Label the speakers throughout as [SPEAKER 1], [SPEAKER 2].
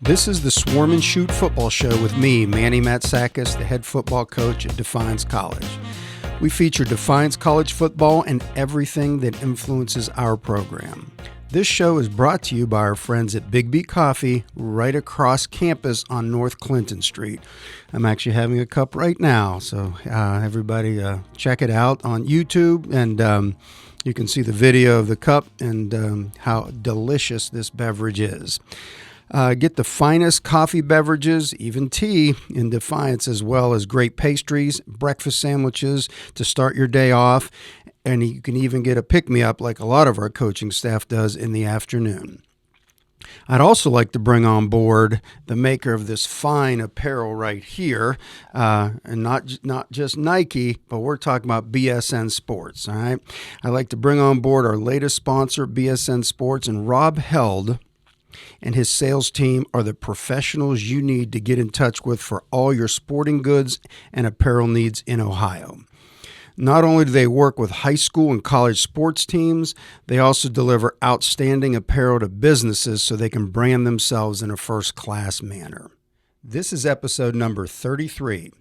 [SPEAKER 1] This is the Swarm and Shoot football show with me, Manny Matsakis, the head football coach at Defiance College. We feature Defiance College football and everything that influences our program. This show is brought to you by our friends at Big Beat Coffee right across campus on North Clinton Street. I'm actually having a cup right now, so everybody check it out on YouTube, and you can see the video of the cup and how delicious this beverage is. Get the finest coffee beverages, even tea, in Defiance, as well as great pastries, breakfast sandwiches to start your day off, and you can even get a pick-me-up like a lot of our coaching staff does in the afternoon. I'd also like to bring on board the maker of this fine apparel right here, and not just Nike, but we're talking about BSN Sports, all right? I'd like to bring on board our latest sponsor, BSN Sports, and Rob Held and his sales team are the professionals you need to get in touch with for all your sporting goods and apparel needs in Ohio. Not only do they work with high school and college sports teams, they also deliver outstanding apparel to businesses so they can brand themselves in a first-class manner. This is episode number 33.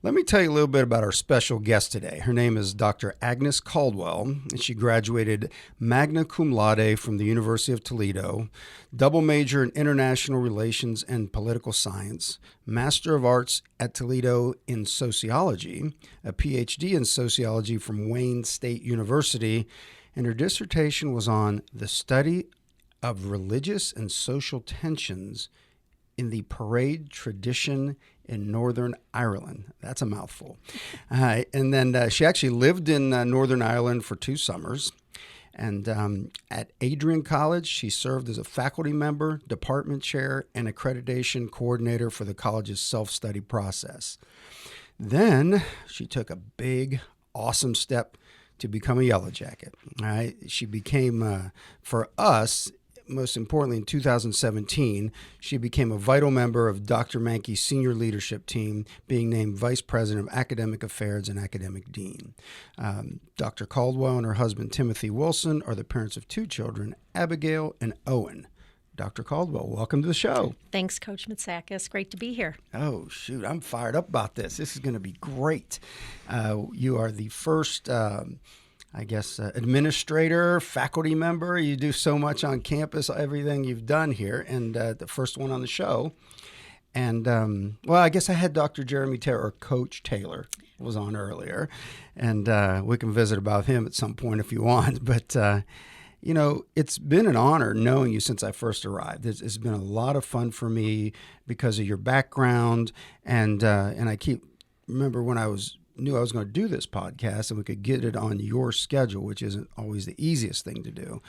[SPEAKER 1] Let me tell you a little bit about our special guest today. Her name is Dr.Agnes Caldwell, and she graduated magna cum laude from the University of Toledo, double major in international relations and political science, Master of Arts at Toledo in sociology, a PhD in sociology from Wayne State University, and her dissertation was on the study of religious and social tensions in the parade tradition in Northern Ireland. That's a mouthful. And then she actually lived in Northern Ireland for 2 summers. And at Adrian College, she served as a faculty member, department chair, and accreditation coordinator for the college's self-study process. Then she took a big, awesome step to become a Yellow Jacket. All right? She became, for us, most importantly, in 2017, she became a vital member of Dr. Mankey's senior leadership team, being named Vice President of Academic Affairs and Academic Dean. Dr. Caldwell and her husband, Timothy Wilson, are the parents of 2 children, Abigail and Owen. Dr. Caldwell, welcome to the show.
[SPEAKER 2] Thanks, Coach Matsakis. Great to be here.
[SPEAKER 1] Oh, shoot. I'm fired up about this. This is going to be great. You are the first administrator, faculty member. You do so much on campus, everything you've done here, and the first one on the show. And, I guess I had Dr. Jeremy Taylor, or Coach Taylor, was on earlier, and we can visit about him at some point if you want. But, it's been an honor knowing you since I first arrived. It's been a lot of fun for me because of your background, and I remember when I knew I was going to do this podcast and we could get it on your schedule, which isn't always the easiest thing to do.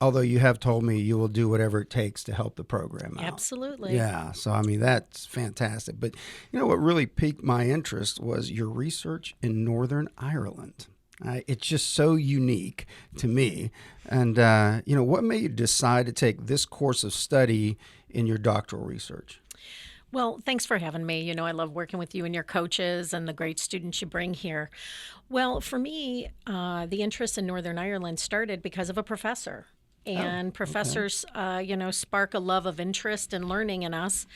[SPEAKER 1] Although you have told me you will do whatever it takes to help the program out.
[SPEAKER 2] Absolutely.
[SPEAKER 1] Yeah. So, that's fantastic. But, what really piqued my interest was your research in Northern Ireland. It's just so unique to me. And, what made you decide to take this course of study in your doctoral research?
[SPEAKER 2] Well, thanks for having me. I love working with you and your coaches and the great students you bring here. Well, for me, the interest in Northern Ireland started because of a professor. And professors, spark a love of interest and learning in us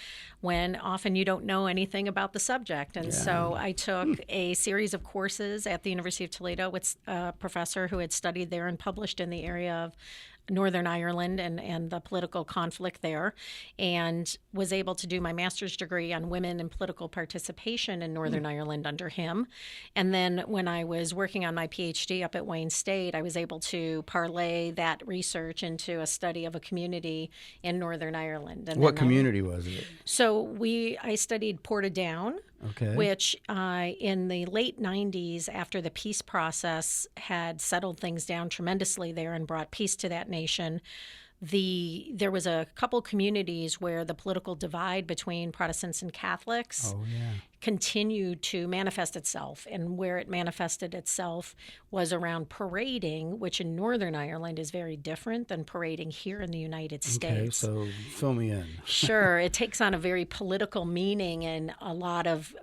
[SPEAKER 2] when often you don't know anything about the subject. And so I took a series of courses at the University of Toledo with a professor who had studied there and published in the area of Northern Ireland and the political conflict there, and was able to do my master's degree on women and political participation in Northern Ireland under him. And then when I was working on my PhD up at Wayne State, I was able to parlay that research into a study of a community in Northern Ireland. And
[SPEAKER 1] what community was it?
[SPEAKER 2] So I studied Portadown, which in the late 90s, after the peace process had settled things down tremendously there and brought peace to that nation, there was a couple communities where the political divide between Protestants and Catholics continued to manifest itself. And where it manifested itself was around parading, which in Northern Ireland is very different than parading here in the United States.
[SPEAKER 1] Okay, so fill me in.
[SPEAKER 2] Sure. It takes on a very political meaning and a lot of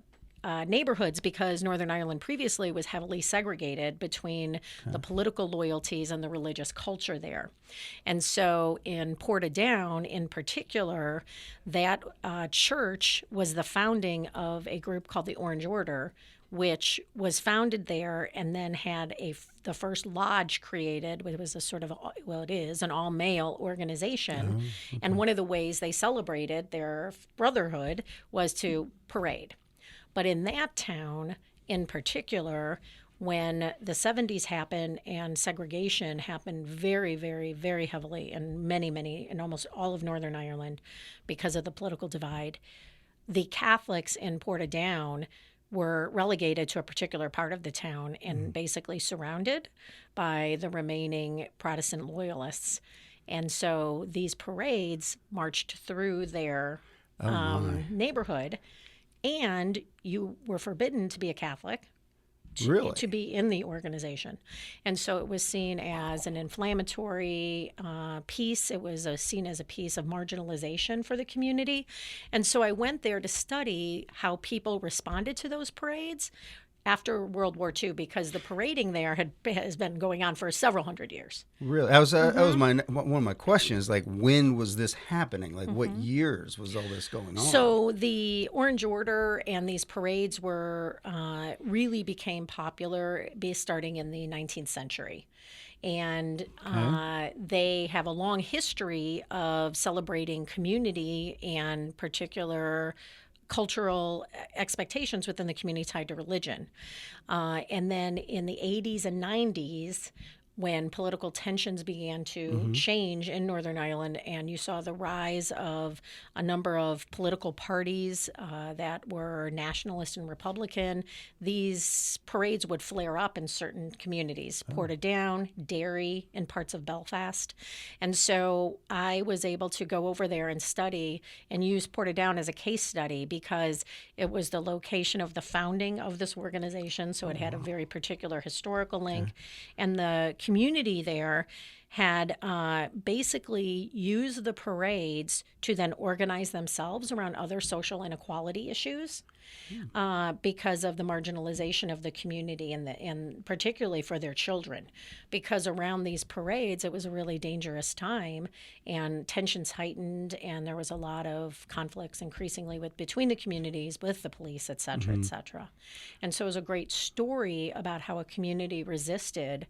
[SPEAKER 2] neighborhoods because Northern Ireland previously was heavily segregated between the political loyalties and the religious culture there. And so in Portadown in particular, that church was the founding of a group called the Orange Order, which was founded there and then had the first lodge created. It was a sort of, it is an all-male organization. Okay. And one of the ways they celebrated their brotherhood was to parade. But in that town in particular, when the 70s happened and segregation happened very, very, very heavily in almost all of Northern Ireland because of the political divide, the Catholics in Portadown were relegated to a particular part of the town and basically surrounded by the remaining Protestant loyalists. And so these parades marched through their neighborhood, and you were forbidden to be a Catholic. To be in the organization. And so it was seen as an inflammatory piece. It was seen as a piece of marginalization for the community. And so I went there to study how people responded to those parades after World War II, because the parading there has been going on for several hundred years.
[SPEAKER 1] Really? That was one of my questions. Like, when was this happening? Like, what years was all this going on?
[SPEAKER 2] So the Orange Order and these parades were really became popular starting in the 19th century. And they have a long history of celebrating community and particular cultural expectations within the community tied to religion. And then in the 80s and 90s, when political tensions began to change in Northern Ireland, and you saw the rise of a number of political parties that were nationalist and Republican, these parades would flare up in certain communities, Portadown, Derry, and parts of Belfast. And so I was able to go over there and study and use Portadown as a case study because it was the location of the founding of this organization, so it had a very particular historical link, and the community there had basically used the parades to then organize themselves around other social inequality issues because of the marginalization of the community and particularly for their children. Because around these parades, it was a really dangerous time and tensions heightened, and there was a lot of conflicts increasingly between the communities, with the police, et cetera, et cetera. And so it was a great story about how a community resisted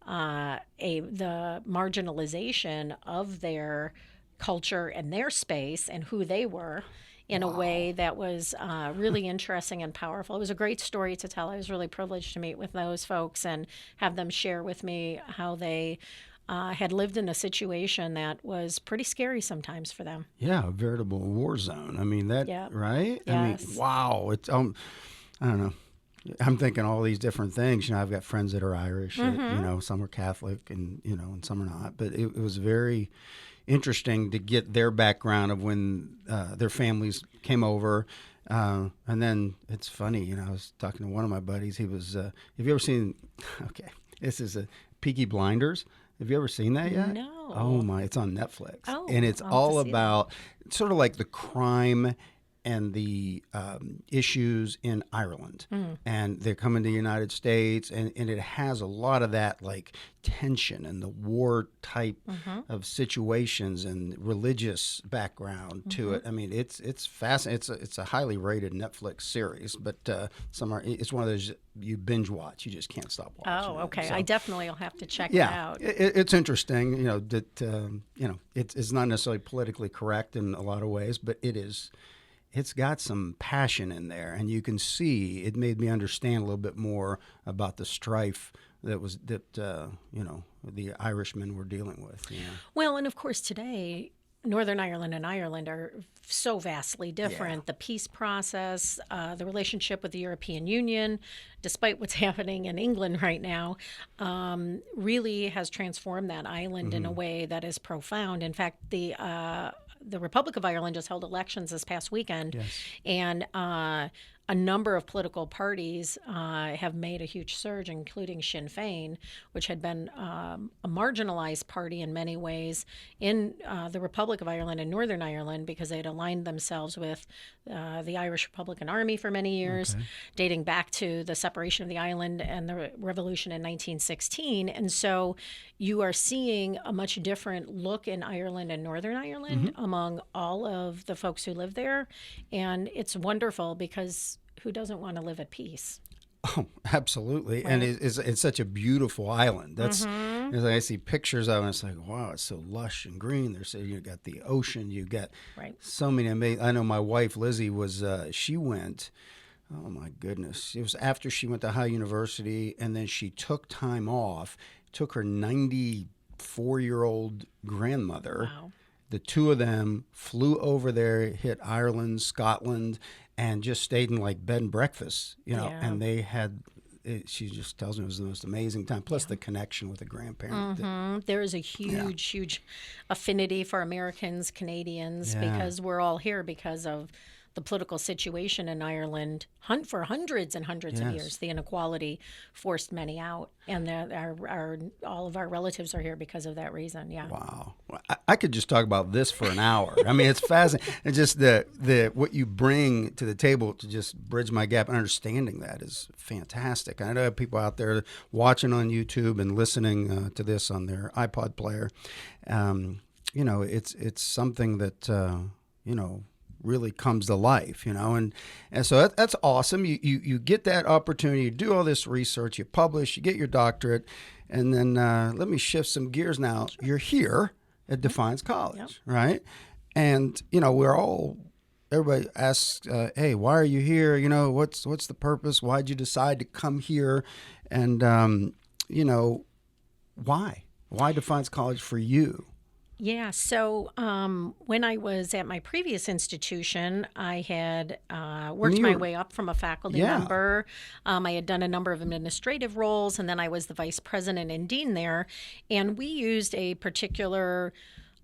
[SPEAKER 2] the marginalization of their culture and their space and who they were in a way that was really interesting and powerful. It was a great story to tell. I was really privileged to meet with those folks and have them share with me how they had lived in a situation that was pretty scary sometimes for them.
[SPEAKER 1] Yeah, a veritable war zone. I mean, right?
[SPEAKER 2] Yes.
[SPEAKER 1] I mean, wow. It's I don't know. I'm thinking all these different things. I've got friends that are Irish, some are Catholic and, and some are not. But it was very interesting to get their background of when their families came over. And then it's funny, I was talking to one of my buddies. He was, have you ever seen, this is a Peaky Blinders. Have you ever seen that yet?
[SPEAKER 2] No.
[SPEAKER 1] Oh, my, it's on Netflix.
[SPEAKER 2] Oh,
[SPEAKER 1] and it's all about sort of like the crime and the issues in Ireland. And they're coming to the United States, and it has a lot of that like tension and the war type of situations and religious background to it. I mean, it's fascinating. It's a highly rated Netflix series, but it's one of those you binge watch. You just can't stop watching.
[SPEAKER 2] Oh, okay.
[SPEAKER 1] So,
[SPEAKER 2] I definitely will have to check it out.
[SPEAKER 1] It's interesting, that it's not necessarily politically correct in a lot of ways, but it's got some passion in there, and you can see it made me understand a little bit more about the strife that the Irishmen were dealing with.
[SPEAKER 2] Well, and of course today, Northern Ireland and Ireland are so vastly different. Yeah. The peace process, the relationship with the European Union, despite what's happening in England right now, really has transformed that island in a way that is profound. In fact, the Republic of Ireland just held elections this past weekend, and a number of political parties have made a huge surge, including Sinn Féin, which had been a marginalized party in many ways in the Republic of Ireland and Northern Ireland, because they had aligned themselves with the Irish Republican Army for many years, dating back to the separation of the island and the revolution in 1916. And so you are seeing a much different look in Ireland and Northern Ireland among all of the folks who live there. And it's wonderful, because who doesn't want to live at peace?
[SPEAKER 1] Oh, absolutely.
[SPEAKER 2] Right.
[SPEAKER 1] And it's such a beautiful island. That's as I see pictures of it, it's like, wow, it's so lush and green. There's you got the ocean, you got so many amazing. I know my wife Lizzie was she went. Oh my goodness! It was after she went to High University, and then she took time off. Took her 94-year-old grandmother.
[SPEAKER 2] Wow.
[SPEAKER 1] The two of them flew over there, hit Ireland, Scotland, and just stayed in like bed and breakfast, and they had, she just tells me it was the most amazing time. Plus the connection with the grandparent.
[SPEAKER 2] There is a huge affinity for Americans, Canadians, because we're all here because of the political situation in Ireland for hundreds and hundreds of years. The inequality forced many out, and all of our relatives are here because of that reason. Yeah.
[SPEAKER 1] Wow. I could just talk about this for an hour. I mean, it's fascinating. And just the what you bring to the table to just bridge my gap and understanding that is fantastic. I know I have people out there watching on YouTube and listening to this on their iPod player. It's something that really comes to life, and so that's awesome. You get that opportunity, you do all this research, you publish, you get your doctorate, and then let me shift some gears now. Sure. You're here at Defiance College, right? And everybody asks, hey, why are you here? What's the purpose? Why'd you decide to come here? And why Defiance College for you?
[SPEAKER 2] Yeah, so when I was at my previous institution, I had worked my way up from a faculty member. I had done a number of administrative roles, and then I was the vice president and dean there. And we used a particular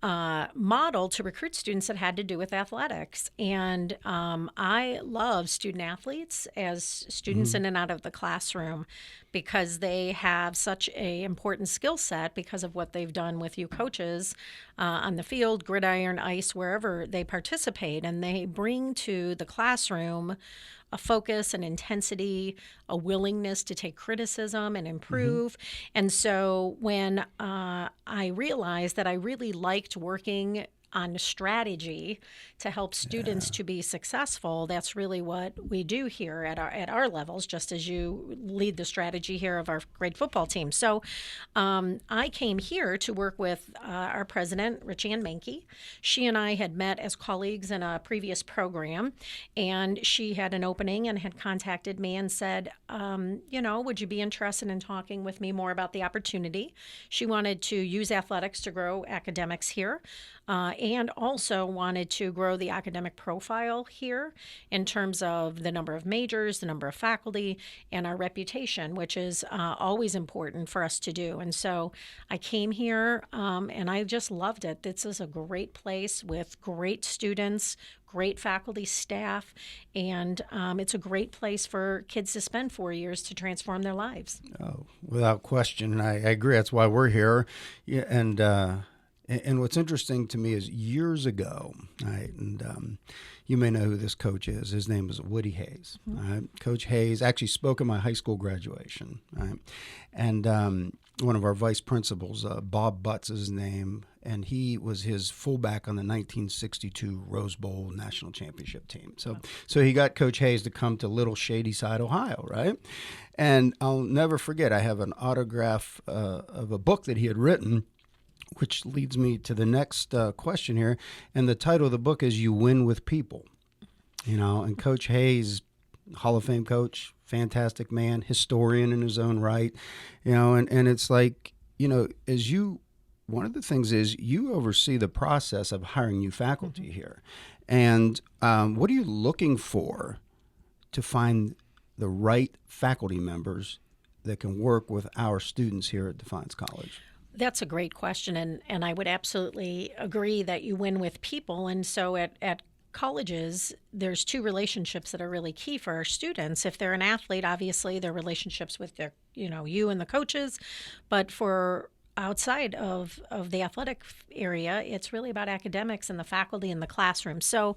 [SPEAKER 2] model to recruit students that had to do with athletics. And I love student athletes as students in and out of the classroom, because they have such an important skill set because of what they've done with you coaches on the field, gridiron, ice, wherever they participate. And they bring to the classroom a focus, an intensity, a willingness to take criticism and improve. And so when I realized that I really liked working on strategy to help students to be successful, that's really what we do here at our levels, just as you lead the strategy here of our great football team. So I came here to work with our president, Richanne Mankey. She and I had met as colleagues in a previous program, and she had an opening and had contacted me and said, would you be interested in talking with me more about the opportunity? She wanted to use athletics to grow academics here. And also wanted to grow the academic profile here in terms of the number of majors, the number of faculty, and our reputation, which is always important for us to do. And so I came here and I just loved it. This is a great place with great students, great faculty, staff, and it's a great place for kids to spend 4 years to transform their lives.
[SPEAKER 1] Oh, without question. I agree. That's why we're here. Yeah, and what's interesting to me is years ago, right, and you may know who this coach is. His name is Woody Hayes. Right? Coach Hayes actually spoke at my high school graduation. Right? And one of our vice principals, Bob Butts is his name, and he was his fullback on the 1962 Rose Bowl national championship team. So he got Coach Hayes to come to Little Shadyside, Ohio, right? And I'll never forget, I have an autograph of a book that he had written, which leads me to the next question here. And the title of the book is You Win with People. And Coach Hayes, Hall of Fame coach, fantastic man, historian in his own right, and it's like, one of the things is you oversee the process of hiring new faculty here. And what are you looking for to find the right faculty members that can work with our students here at Defiance College?
[SPEAKER 2] That's a great question, and I would absolutely agree that you win with people. And so at colleges, there's two relationships that are really key for our students. If they're an athlete, obviously their relationships with their, you and the coaches, but for outside of the athletic area, it's really about academics and the faculty in the classroom. So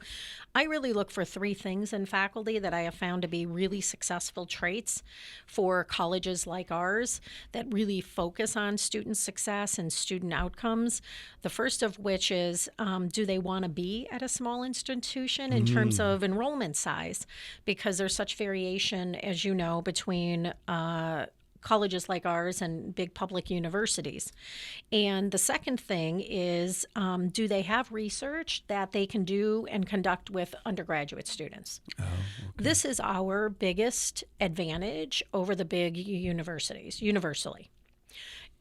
[SPEAKER 2] I really look for three things in faculty that I have found to be really successful traits for colleges like ours that really focus on student success and student outcomes. The first of which is, do they want to be at a small institution in terms of enrollment size? Because there's such variation, as you know, between colleges like ours and big public universities. And the second thing is, do they have research that they can do and conduct with undergraduate students?
[SPEAKER 1] Oh, okay.
[SPEAKER 2] This is our biggest advantage over the big universities, universally.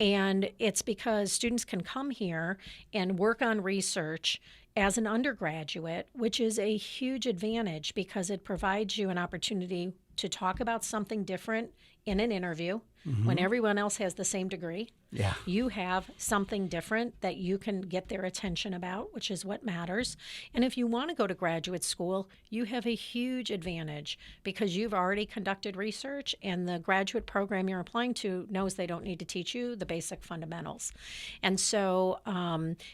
[SPEAKER 2] And it's because students can come here and work on research as an undergraduate, which is a huge advantage because it provides you an opportunity to talk about something different in an interview when everyone else has the same degree.
[SPEAKER 1] Yeah.
[SPEAKER 2] You have something different that you can get their attention about, which is what matters. And if you want to go to graduate school, you have a huge advantage because you've already conducted research and the graduate program you're applying to knows they don't need to teach you the basic fundamentals. And so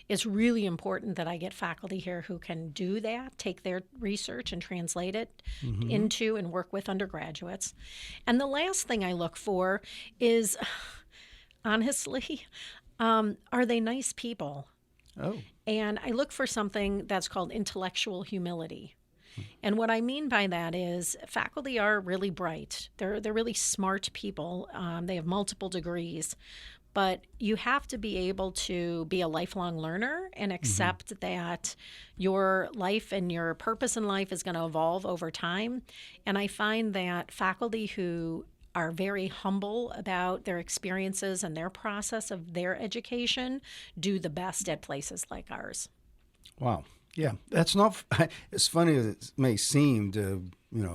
[SPEAKER 2] it's really important that I get faculty here who can do that, take their research and translate it into and work with undergraduates. And the last thing I look for is, honestly, are they nice people?
[SPEAKER 1] Oh.
[SPEAKER 2] And I look for something that's called intellectual humility. And what I mean by that is faculty are really bright. They're really smart people. They have multiple degrees. But you have to be able to be a lifelong learner and accept that your life and your purpose in life is going to evolve over time. And I find that faculty who are very humble about their experiences and their process of their education do the best at places like ours.
[SPEAKER 1] Wow. Yeah, that's not as funny as it may seem to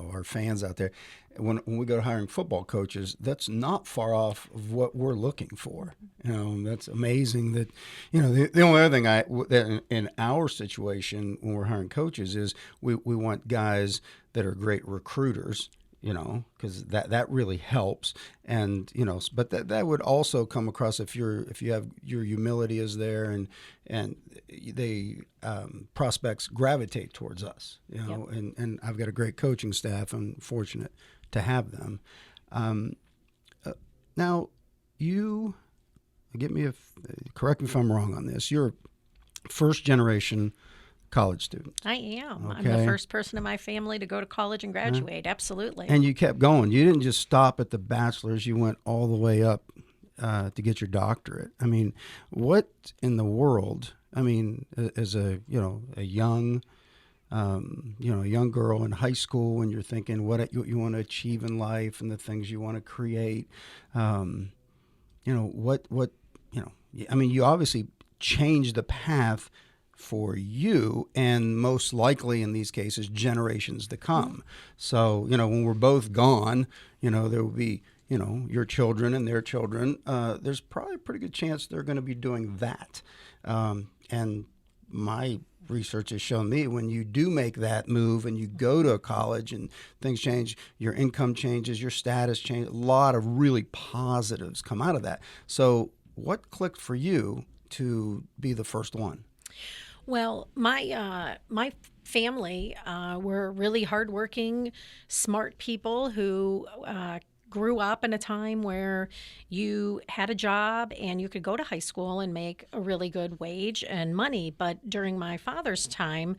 [SPEAKER 1] our fans out there. When we go to hiring football coaches, that's not far off of what we're looking for. That's amazing. That the only other thing that in our situation when we're hiring coaches is we want guys that are great recruiters. Because that really helps, and but that would also come across if you have your humility is there, and they prospects gravitate towards us,
[SPEAKER 2] Yep.
[SPEAKER 1] and I've got a great coaching staff. I'm fortunate to have them. Now, you correct me if I'm wrong on this. You're first generation college student.
[SPEAKER 2] I am.
[SPEAKER 1] Okay.
[SPEAKER 2] I'm the first person in my family to go to college and graduate. Absolutely.
[SPEAKER 1] And you kept going. You didn't just stop at the bachelor's. You went all the way up to get your doctorate. I mean, what in the world? I mean, as a young girl in high school, when you're thinking what you want to achieve in life and the things you want to create, I mean, you obviously changed the path for you and most likely in these cases generations to come. So when we're both gone, there will be your children and their children. There's probably a pretty good chance they're going to be doing that. And my research has shown me when you do make that move and you go to a college and things change, your income changes, your status changes, a lot of really positives come out of that. So what clicked for you to be the first one?
[SPEAKER 2] Well, my family were really hardworking, smart people who grew up in a time where you had a job and you could go to high school and make a really good wage and money. But during my father's time,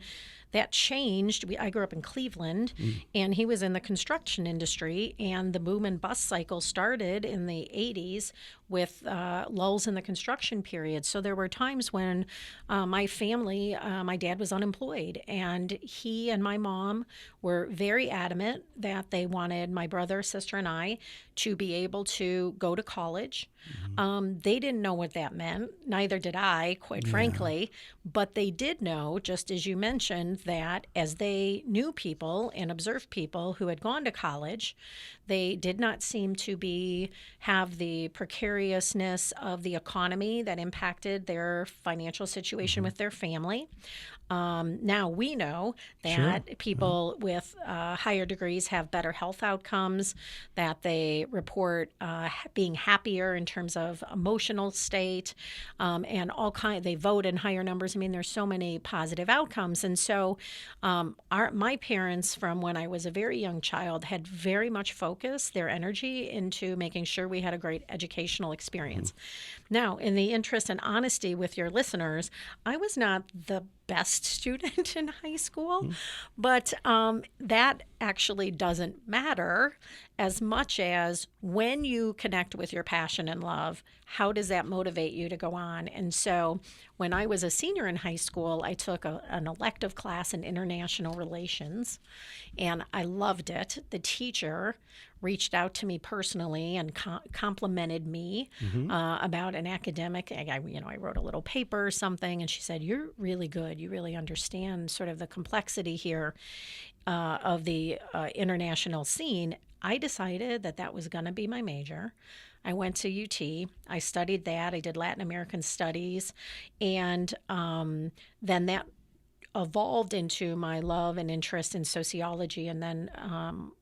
[SPEAKER 2] that changed. I grew up in Cleveland, and he was in the construction industry, and the boom and bust cycle started in the 80s with lulls in the construction period. So there were times when my family, my dad was unemployed, and he and my mom were very adamant that they wanted my brother, sister, and I to be able to go to college. They didn't know what that meant. Neither did I, quite frankly. But they did know, just as you mentioned, that as they knew people and observed people who had gone to college, they did not seem to have the precariousness of the economy that impacted their financial situation with their family. Now we know that people with higher degrees have better health outcomes, that they report being happier in terms of emotional state, and they vote in higher numbers. I mean, there's so many positive outcomes. And so my parents, from when I was a very young child, had very much focused their energy into making sure we had a great educational experience. Now, in the interest and honesty with your listeners, I was not the best student in high school, but that actually doesn't matter as much as when you connect with your passion and love, how does that motivate you to go on? And so when I was a senior in high school, I took an elective class in international relations, and I loved it. The teacher reached out to me personally and complimented me about an academic. I wrote a little paper or something, and she said, "You're really good. You really understand sort of the complexity here of the international scene." I decided that was going to be my major. I went to UT. I studied that. I did Latin American studies, and then that evolved into my love and interest in sociology, and then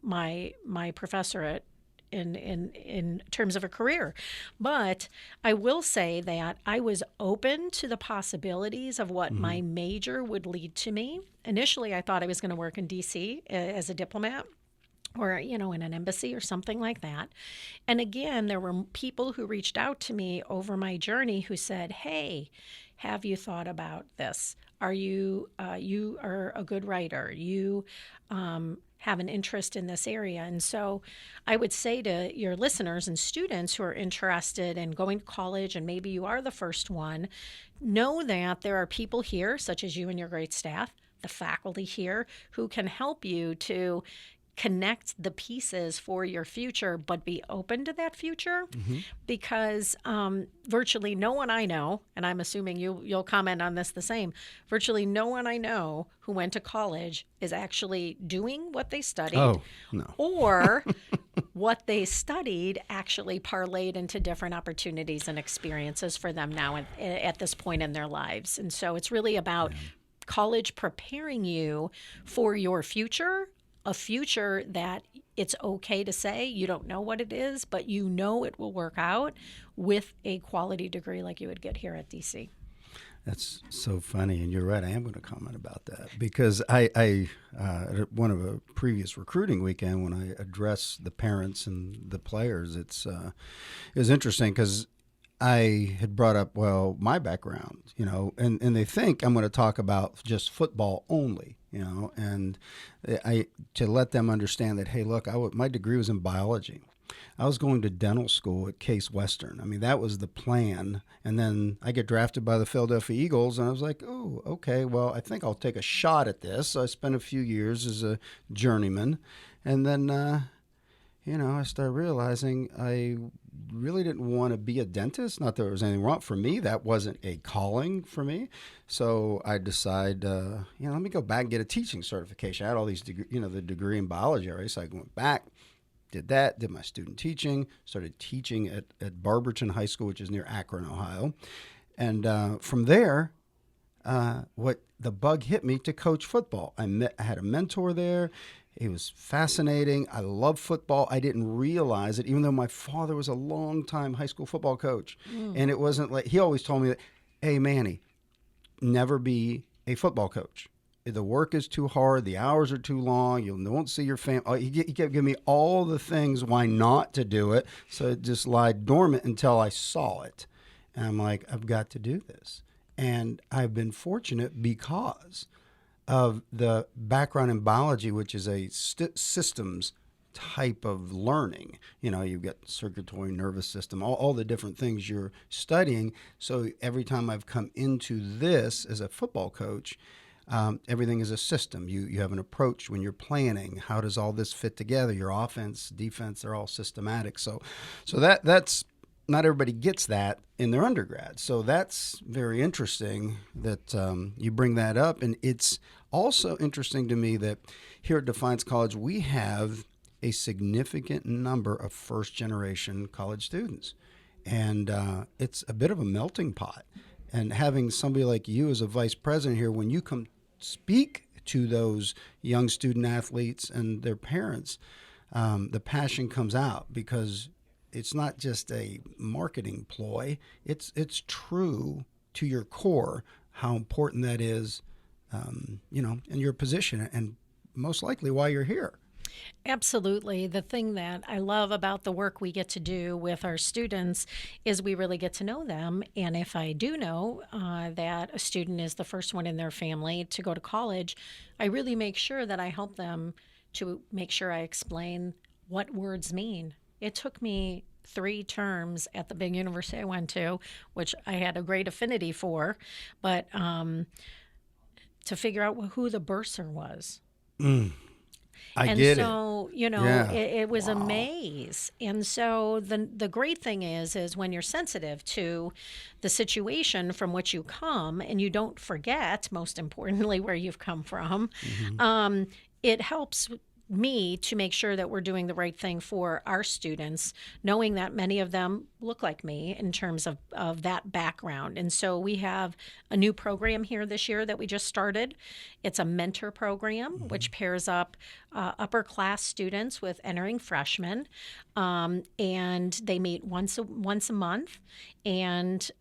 [SPEAKER 2] my professorate in terms of a career. But I will say that I was open to the possibilities of what my major would lead to me. Initially, I thought I was going to work in DC as a diplomat, or in an embassy or something like that. And again, there were people who reached out to me over my journey who said, "Hey, have you thought about this? Are you are a good writer? You have an interest in this area?" And so I would say to your listeners and students who are interested in going to college, and maybe you are the first one, know that there are people here, such as you and your great staff, the faculty here, who can help you to connect the pieces for your future, but be open to that future, because virtually no one I know, and I'm assuming you'll comment on this the same, virtually no one I know who went to college is actually doing what they studied.
[SPEAKER 1] Oh, no.
[SPEAKER 2] Or what they studied actually parlayed into different opportunities and experiences for them now at this point in their lives. And so it's really about college preparing you for your future, a future that it's okay to say you don't know what it is, but you know it will work out with a quality degree like you would get here at DC.
[SPEAKER 1] That's so funny, and you're right. I am going to comment about that because I at one of a previous recruiting weekend when I addressed the parents and the players, it was interesting because I had brought up, my background, and they think I'm going to talk about just football only, and to let them understand that, hey, look, my degree was in biology. I was going to dental school at Case Western. I mean, that was the plan. And then I get drafted by the Philadelphia Eagles, and I was like, oh, okay, well, I think I'll take a shot at this. So I spent a few years as a journeyman. And then, I started realizing I really didn't want to be a dentist. Not that there was anything wrong for me. That wasn't a calling for me. So I decided, let me go back and get a teaching certification. I had all these, the degree in biology already. So I went back, did that, did my student teaching, started teaching at Barberton High School, which is near Akron, Ohio. And from there, what the bug hit me to coach football. I had a mentor there. It was fascinating. I love football. I didn't realize it, even though my father was a long-time high school football coach. And it wasn't like, he always told me that, hey, Manny, never be a football coach. The work is too hard. The hours are too long. You won't see your family. He kept giving me all the things why not to do it. So it just lied dormant until I saw it. And I'm like, I've got to do this. And I've been fortunate because of the background in biology, which is a systems type of learning. You've got circulatory nervous system, all the different things you're studying. So every time I've come into this as a football coach, everything is a system. You have an approach when you're planning. How does all this fit together? Your offense, defense, they're all systematic. So that's not everybody gets that in their undergrad. So that's very interesting that you bring that up. And it's also interesting to me that here at Defiance College, we have a significant number of first-generation college students. And it's a bit of a melting pot. And having somebody like you as a vice president here, when you come speak to those young student athletes and their parents, the passion comes out because it's not just a marketing ploy. It's true to your core how important that is, in your position and most likely why you're here.
[SPEAKER 2] Absolutely. The thing that I love about the work we get to do with our students is we really get to know them. And if I do know that a student is the first one in their family to go to college, I really make sure that I help them to make sure I explain what words mean. It took me 3 terms at the big university I went to, which I had a great affinity for, but to figure out who the bursar was.
[SPEAKER 1] I
[SPEAKER 2] And
[SPEAKER 1] get it.
[SPEAKER 2] so,
[SPEAKER 1] Yeah.
[SPEAKER 2] it was a
[SPEAKER 1] Wow.
[SPEAKER 2] maze. And so the great thing is when you're sensitive to the situation from which you come and you don't forget, most importantly, where you've come from, it helps me to make sure that we're doing the right thing for our students, knowing that many of them look like me in terms of that background. And so we have a new program here this year that we just started. It's a mentor program, which pairs up upper class students with entering freshmen. And they meet once a month, and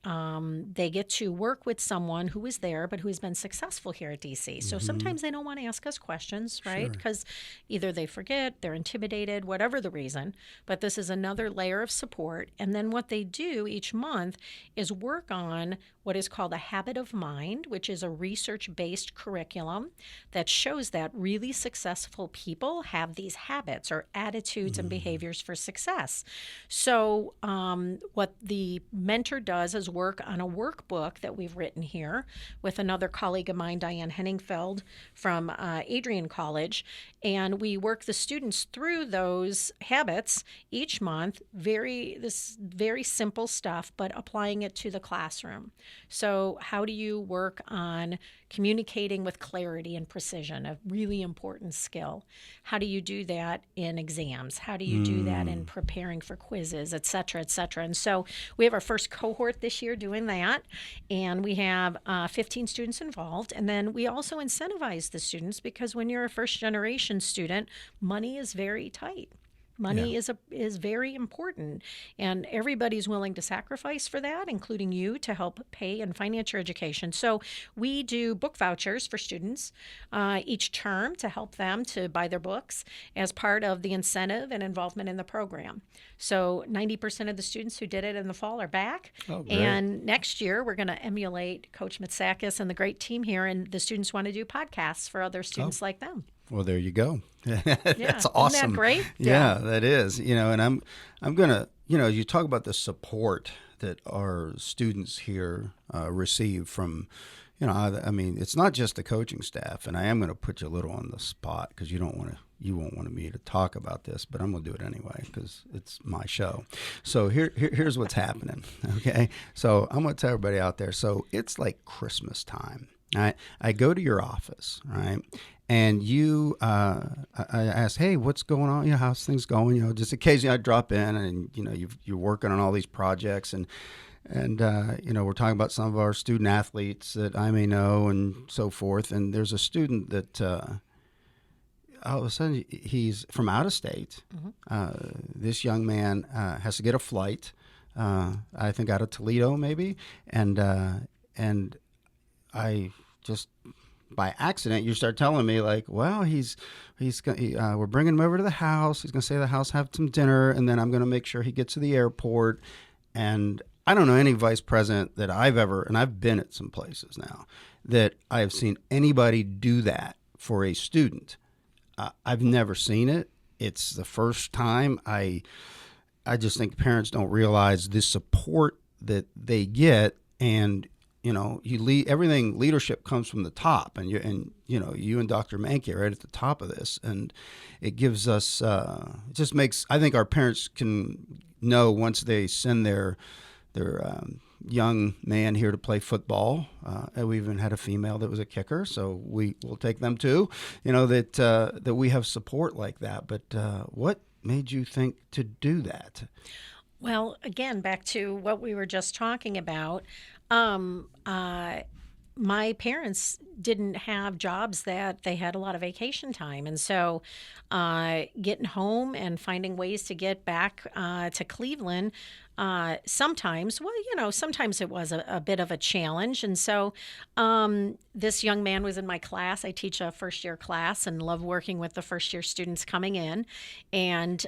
[SPEAKER 2] they get to work with someone who is there but who has been successful here at DC. So sometimes they don't want to ask us questions, right? Because either they forget, they're intimidated, whatever the reason. But this is another layer of support. And then what they do each month is work on what is called a habit of mind, which is a research-based curriculum that shows that really successful people have these habits or attitudes and behaviors for success. So what the mentor does is work on a workbook that we've written here with another colleague of mine, Diane Henningfeld from Adrian College, and we work the students through those habits each month. This very simple stuff, but applying it to the classroom. So how do you work on communicating with clarity and precision, a really important skill? How do you do that in exams? How do you do that in preparing for quizzes, et cetera, et cetera? And so we have our first cohort this year doing that, and we have 15 students involved. And then we also incentivize the students because when you're a first generation student, money is very tight. Money is very important, and everybody's willing to sacrifice for that, including you, to help pay and finance your education. So we do book vouchers for students each term to help them to buy their books as part of the incentive and involvement in the program. So 90% of the students who did it in the fall are back.
[SPEAKER 1] Oh, great.
[SPEAKER 2] And next year, we're going to emulate Coach Matsakis and the great team here, and the students want to do podcasts for other students like them.
[SPEAKER 1] Well, there you go. That's
[SPEAKER 2] Yeah.
[SPEAKER 1] awesome.
[SPEAKER 2] Isn't that great?
[SPEAKER 1] Yeah, that is. And I'm gonna, you talk about the support that our students here receive from, I mean, it's not just the coaching staff, and I am going to put you a little on the spot because you won't want me to talk about this, but I'm going to do it anyway because it's my show. So here's what's happening. Okay, so I'm going to tell everybody out there. So it's like Christmas time. I go to your office, right? And I ask, hey, what's going on? How's things going? Just occasionally I drop in, and you're working on all these projects, and we're talking about some of our student athletes that I may know and so forth. And there's a student that all of a sudden he's from out of state. This young man has to get a flight, I think out of Toledo maybe, and I just by accident, you start telling me like, well, we're bringing him over to the house. He's going to stay at the house, have some dinner, and then I'm going to make sure he gets to the airport. And I don't know any vice president that and I've been at some places now, that I have seen anybody do that for a student. I've never seen it. It's the first time. I just think parents don't realize the support that they get, and you lead everything. Leadership comes from the top, and you and Dr. Mankey are right at the top of this, and it gives us. It just makes. I think our parents can know once they send their young man here to play football. And we even had a female that was a kicker, so we will take them too. That we have support like that. But what made you think to do that?
[SPEAKER 2] Well, again, back to what we were just talking about. Um, uh, my parents didn't have jobs that they had a lot of vacation time. And so getting home and finding ways to get back to Cleveland, sometimes it was a bit of a challenge. And so this young man was in my class. I teach a first year class and love working with the first year students coming in. And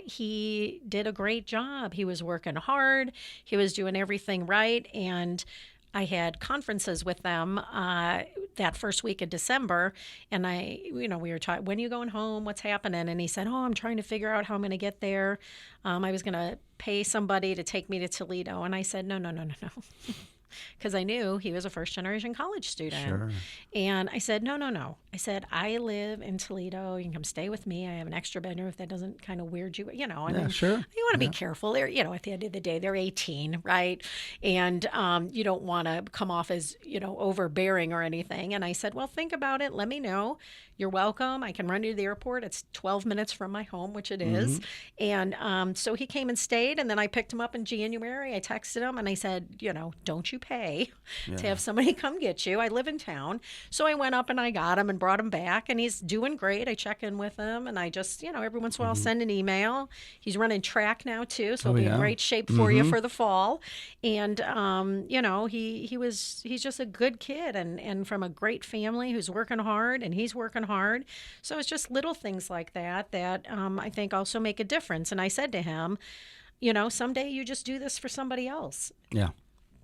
[SPEAKER 2] he did a great job. He was working hard, he was doing everything right. And I had conferences with them that first week of December, and we were talking, when are you going home? What's happening? And he said, oh, I'm trying to figure out how I'm going to get there. I was going to pay somebody to take me to Toledo. And I said, no. Because I knew he was a first generation college student.
[SPEAKER 1] Sure.
[SPEAKER 2] And I said, no. I said, I live in Toledo. You can come stay with me. I have an extra bedroom if that doesn't kind of weird you, And
[SPEAKER 1] Sure.
[SPEAKER 2] You want to be careful. They're, at the end of the day, they're 18, right? And you don't want to come off as, overbearing or anything. And I said, well, think about it. Let me know. You're welcome. I can run you to the airport. It's 12 minutes from my home, which it is. And so he came and stayed, and then I picked him up in January. I texted him and I said, don't you pay to have somebody come get you. I live in town. So I went up and I got him and brought him back, and he's doing great. I check in with him, and I just, every once in a while send an email. He's running track now too, so he'll be in great shape for you for the fall. And he's just a good kid and from a great family who's working hard, and he's working hard. So it's just little things like that I think also make a difference. And I said to him, someday you just do this for somebody else.
[SPEAKER 1] Yeah.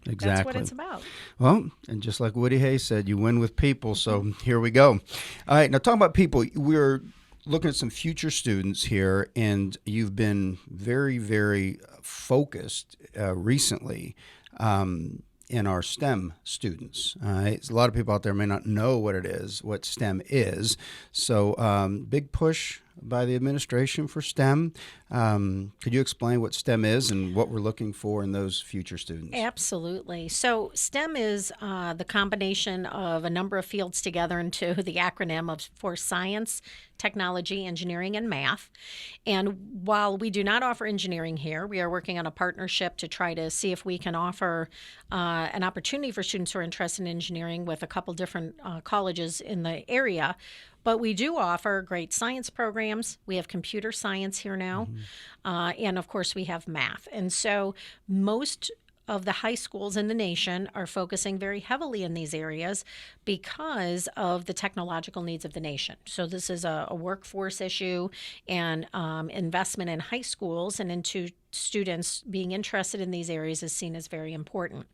[SPEAKER 1] Exactly.
[SPEAKER 2] That's what it's about.
[SPEAKER 1] Well, and just like Woody Hayes said, you win with people. So here we go. All right. Now, talking about people, we're looking at some future students here, and you've been very, very focused recently in our STEM students. A lot of people out there may not know what STEM is. So big push by the administration for STEM. Could you explain what STEM is and what we're looking for in those future students?
[SPEAKER 2] Absolutely. So STEM is the combination of a number of fields together into the acronym for science, technology, engineering, and math. And while we do not offer engineering here, we are working on a partnership to try to see if we can offer an opportunity for students who are interested in engineering with a couple different colleges in the area. But we do offer great science programs. We have computer science here now. And of course, we have math. And so most of the high schools in the nation are focusing very heavily in these areas because of the technological needs of the nation. So this is a workforce issue, and investment in high schools and into students being interested in these areas is seen as very important.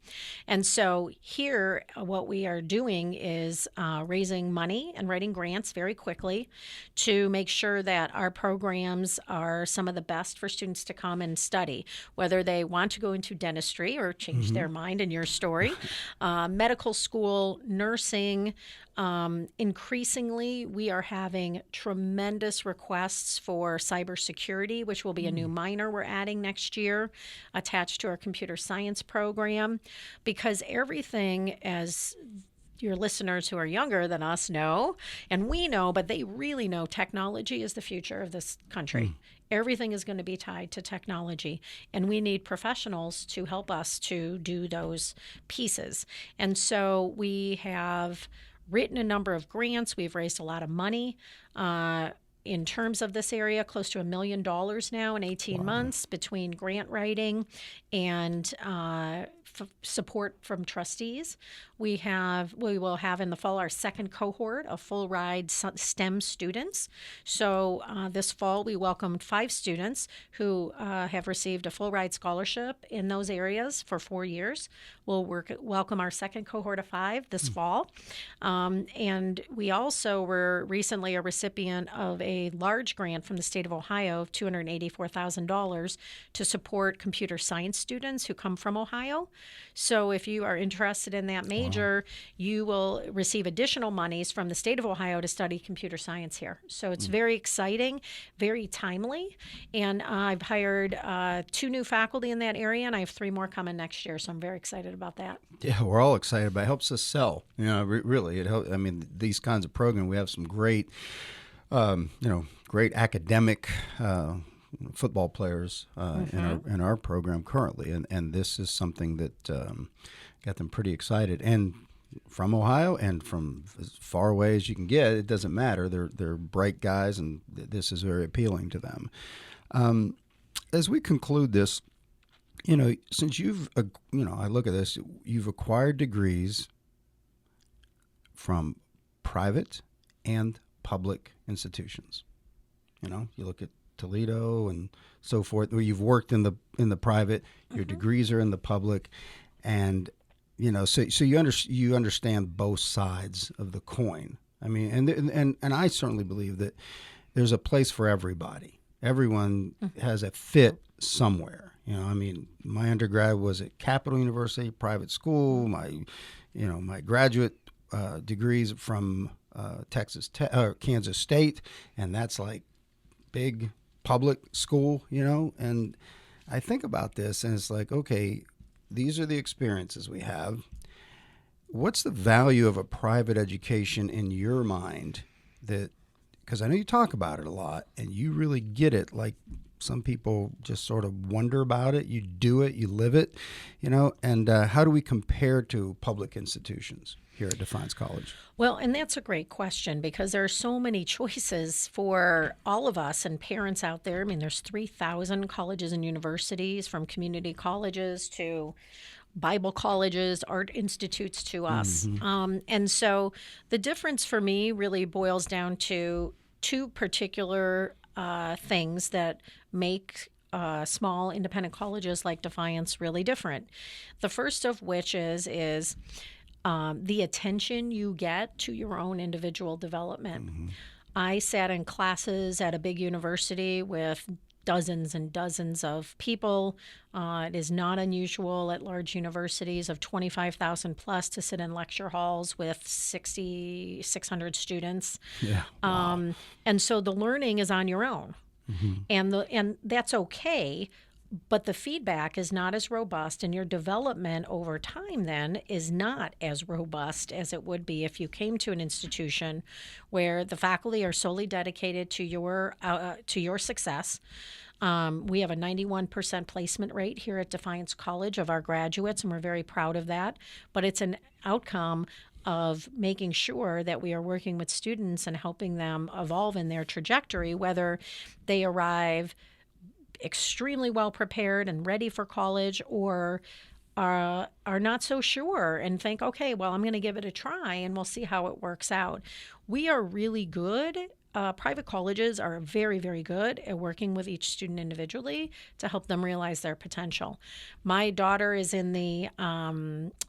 [SPEAKER 2] And so here, what we are doing is raising money and writing grants very quickly to make sure that our programs are some of the best for students to come and study, whether they want to go into dentistry or change their mind in your story, medical school, nursing. Increasingly, we are having tremendous requests for cybersecurity, which will be a new minor we're adding next year, attached to our computer science program, because everything, as your listeners who are younger than us know, and we know, but they really know, technology is the future of this country. Everything is going to be tied to technology, and we need professionals to help us to do those pieces. And so we have written a number of grants. We've raised a lot of money in terms of this area, close to $1 million now in 18 months between grant writing and support from trustees. We will have in the fall our second cohort of full ride STEM students. So this fall we welcomed 5 students who have received a full ride scholarship in those areas for 4 years. We'll welcome our second cohort of 5 this fall. And we also were recently a recipient of a large grant from the state of Ohio of $284,000 to support computer science students who come from Ohio. So if you are interested in that major, you will receive additional monies from the state of Ohio to study computer science here. So it's very exciting, very timely. And I've hired 2 new faculty in that area, and I have 3 more coming next year. So I'm very excited about that.
[SPEAKER 1] Yeah, we're all excited about it. It helps us sell. Really, it helps. I mean, these kinds of programs, we have some great, great academic football players in our program currently, and this is something that got them pretty excited. And from Ohio and from as far away as you can get, it doesn't matter. They're bright guys, and this is very appealing to them. As we conclude this, since I look at this, you've acquired degrees from private and public institutions. You look at Toledo and so forth, where you've worked in the private, your degrees are in the public, and so you understand both sides of the coin. I mean, and I certainly believe that there's a place for everybody. Everyone has a fit somewhere. I mean, my undergrad was at Capital University, private school. My graduate degrees from Kansas State, and that's like big public school, and I think about this and it's like, okay, these are the experiences we have. What's the value of a private education in your mind? Because I know you talk about it a lot and you really get it. Like some people just sort of wonder about it. You do it, you live it, and how do we compare to public institutions here at Defiance College?
[SPEAKER 2] Well, and that's a great question because there are so many choices for all of us and parents out there. I mean, there's 3,000 colleges and universities, from community colleges to Bible colleges, art institutes to us. And so the difference for me really boils down to 2 particular things that make small independent colleges like Defiance really different. The first of which is the attention you get to your own individual development. I sat in classes at a big university with dozens and dozens of people. It is not unusual at large universities of 25,000 plus to sit in lecture halls with 600 students.
[SPEAKER 1] Yeah. Wow.
[SPEAKER 2] And so the learning is on your own. And that's okay. But the feedback is not as robust, and your development over time then is not as robust as it would be if you came to an institution where the faculty are solely dedicated to your success. We have a 91% placement rate here at Defiance College of our graduates, and we're very proud of that. But it's an outcome of making sure that we are working with students and helping them evolve in their trajectory, whether they arrive extremely well prepared and ready for college or are not so sure and think, okay, well, I'm going to give it a try and we'll see how it works out. We are really good. Private colleges are very, very good at working with each student individually to help them realize their potential. My daughter is in the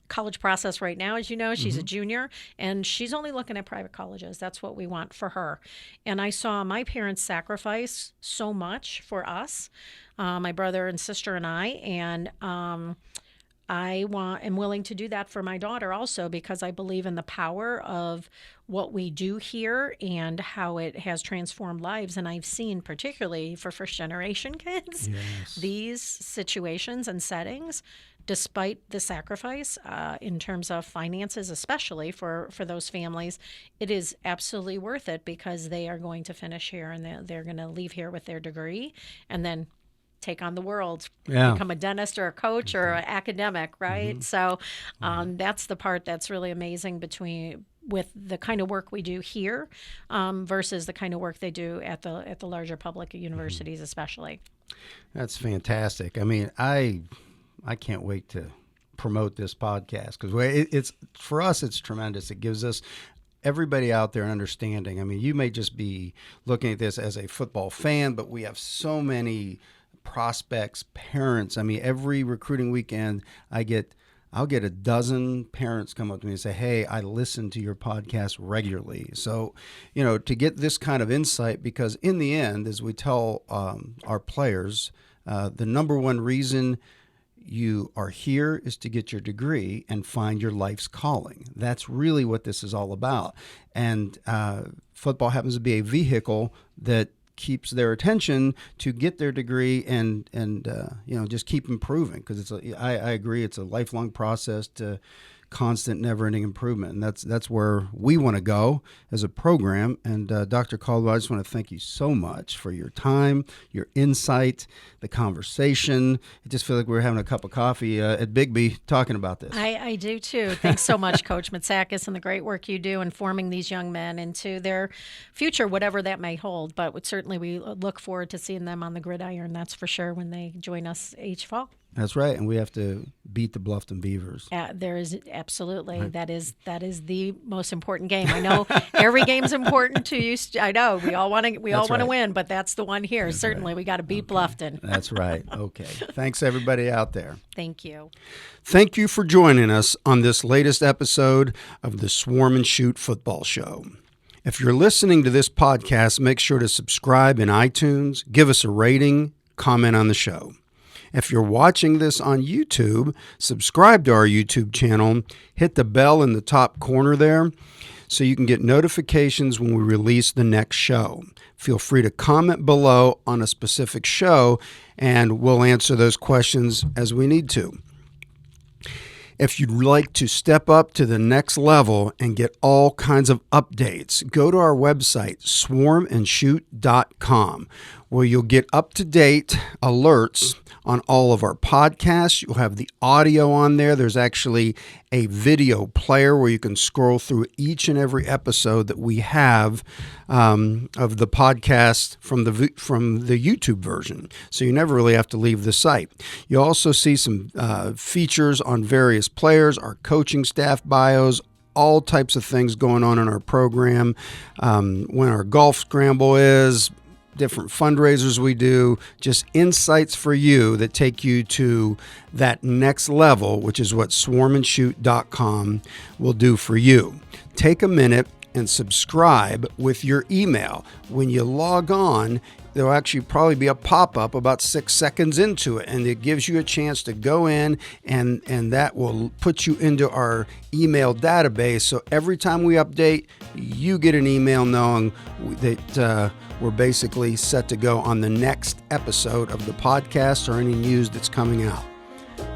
[SPEAKER 2] college process right now, as you know. She's a junior, and she's only looking at private colleges. That's what we want for her. And I saw my parents sacrifice so much for us, my brother and sister and I, and am willing to do that for my daughter also because I believe in the power of what we do here and how it has transformed lives. And I've seen, particularly for first generation kids, these situations and settings, despite the sacrifice in terms of finances, especially for those families, it is absolutely worth it because they are going to finish here and they're going to leave here with their degree and then take on the world, become a dentist or a coach or an academic, right? So that's the part that's really amazing with the kind of work we do here versus the kind of work they do at the larger public universities, especially.
[SPEAKER 1] That's fantastic. I mean, I can't wait to promote this podcast because it's for us, it's tremendous. It gives us everybody out there an understanding. I mean, you may just be looking at this as a football fan, but we have so many prospects, parents. I mean, every recruiting weekend I'll get a dozen parents come up to me and say, hey, I listen to your podcast regularly. So, to get this kind of insight, because in the end, as we tell our players, the number one reason you are here is to get your degree and find your life's calling. That's really what this is all about. And football happens to be a vehicle that keeps their attention to get their degree and just keep improving, because I agree, it's a lifelong process to constant, never-ending improvement, and that's where we want to go as a program. And Dr. Caldwell, I just want to thank you so much for your time, your insight, the conversation. I just feel like we're having a cup of coffee at Bigby talking about this.
[SPEAKER 2] I do too. Thanks so much, Coach Matsakis, and the great work you do in forming these young men into their future, whatever that may hold. But certainly we look forward to seeing them on the gridiron, that's for sure, when they join us each fall.
[SPEAKER 1] That's right, and we have to beat the Bluffton Beavers.
[SPEAKER 2] There is absolutely right. That is the most important game. I know every game's important to you. I know we all want to win, but that's the one here. That's certainly right. We got to beat Bluffton.
[SPEAKER 1] That's right. Okay. Thanks everybody out there.
[SPEAKER 2] Thank you.
[SPEAKER 1] Thank you for joining us on this latest episode of the Swarm and Shoot Football Show. If you're listening to this podcast, make sure to subscribe in iTunes, give us a rating, comment on the show. If you're watching this on YouTube, subscribe to our YouTube channel, hit the bell in the top corner there so you can get notifications when we release the next show. Feel free to comment below on a specific show, and we'll answer those questions as we need to. If you'd like to step up to the next level and get all kinds of updates, go to our website, swarmandshoot.com, where you'll get up-to-date alerts on all of our podcasts. You'll have the audio on there. There's actually a video player where you can scroll through each and every episode that we have of the podcast from the YouTube version. So you never really have to leave the site. You'll also see some features on various players, our coaching staff bios, all types of things going on in our program, when our golf scramble is, different fundraisers we do, just insights for you that take you to that next level, which is what swarmandshoot.com will do for you. Take a minute and subscribe with your email. When you log on, there'll actually probably be a pop-up about 6 seconds into it, and it gives you a chance to go in, and that will put you into our email database. So every time we update, you get an email knowing that we're basically set to go on the next episode of the podcast or any news that's coming out.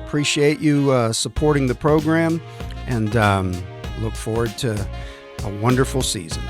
[SPEAKER 1] Appreciate you supporting the program, and look forward to a wonderful season.